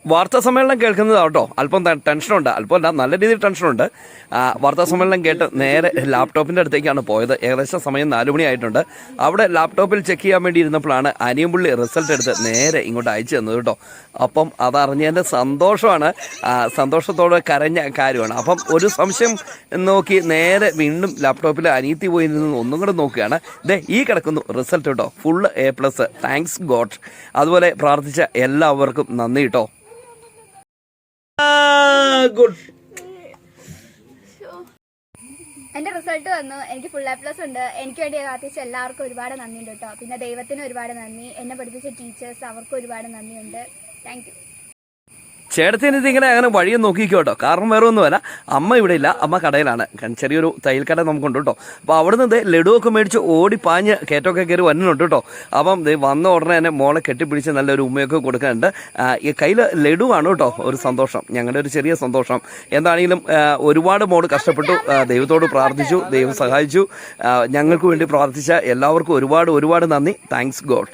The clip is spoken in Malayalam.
വാർത്താ സമ്മേളനം കേൾക്കുന്നത് കേട്ടോ അല്പം ടെൻഷനുണ്ട്, അല്പമല്ല നല്ല രീതിയിൽ ടെൻഷനുണ്ട്. വാർത്താ സമ്മേളനം കേട്ട് നേരെ ലാപ്ടോപ്പിൻ്റെ അടുത്തേക്കാണ് പോയത്. ഏകദേശം സമയം 4 മണി ആയിട്ടുണ്ട്. അവിടെ ലാപ്ടോപ്പിൽ ചെക്ക് ചെയ്യാൻ വേണ്ടി ഇരുന്നപ്പോഴാണ് അനിയൻപുള്ളി റിസൾട്ട് എടുത്ത് നേരെ ഇങ്ങോട്ട് അയച്ചു തന്നത് കേട്ടോ. അപ്പം അതറിഞ്ഞതിൻ്റെ സന്തോഷമാണ്, സന്തോഷത്തോടെ കരഞ്ഞ കാര്യമാണ്. അപ്പം ഒരു സംശയം നോക്കി നേരെ വീണ്ടും ലാപ്ടോപ്പിൽ അനിയത്തി പോയി നിന്ന് ഒന്നും കൂടെ നോക്കുകയാണ്. ഈ കിടക്കുന്നു റിസൾട്ട് കേട്ടോ, ഫുൾ A+. Thanks God. അതുപോലെ പ്രാർത്ഥിച്ച എല്ലാവർക്കും നന്ദി കേട്ടോ. ഗുഡ്. എന്റെ റിസൾട്ട് വന്നു. എനിക്ക് ഫുൾ A+ ഉണ്ട്. എനിക്ക് വേണ്ടി പ്രാർത്ഥിച്ച എല്ലാവർക്കും ഒരുപാട് നന്ദിയുണ്ട് കേട്ടോ. പിന്നെ ദൈവത്തിന് ഒരുപാട് നന്ദി. എന്നെ പഠിപ്പിച്ച ടീച്ചേഴ്സ് അവർക്ക് ഒരുപാട് നന്ദിയുണ്ട്. Thank you. ചേട്ടത്തിനിത് ഇങ്ങനെ അങ്ങനെ വഴിയും നോക്കിക്കോ കേട്ടോ. കാരണം വേറെ ഒന്നുമല്ല, അമ്മ ഇവിടെ ഇല്ല, അമ്മ കടയിലാണ്. ചെറിയൊരു തയ്യൽ കട നമുക്കുണ്ട് കേട്ടോ. അപ്പോൾ അവിടുന്ന് ലഡുവൊക്കെ മേടിച്ച് ഓടിപ്പാഞ്ഞ് കയറ്റമൊക്കെ കയറി വരുന്നുണ്ട് കേട്ടോ. അപ്പം വന്ന ഉടനെ തന്നെ മോളെ കെട്ടിപ്പിടിച്ച് നല്ലൊരു ഉമ്മയൊക്കെ കൊടുക്കാനുണ്ട്. ഈ കയ്യിൽ ലഡുവാണ് കേട്ടോ ഒരു സന്തോഷം, ഞങ്ങളുടെ ഒരു ചെറിയ സന്തോഷം. എന്താണെങ്കിലും ഒരുപാട് മോള് കഷ്ടപ്പെട്ടു, ദൈവത്തോട് പ്രാർത്ഥിച്ചു, ദൈവം സഹായിച്ചു. ഞങ്ങൾക്ക് വേണ്ടി പ്രാർത്ഥിച്ച എല്ലാവർക്കും ഒരുപാട് ഒരുപാട് നന്ദി. Thanks God.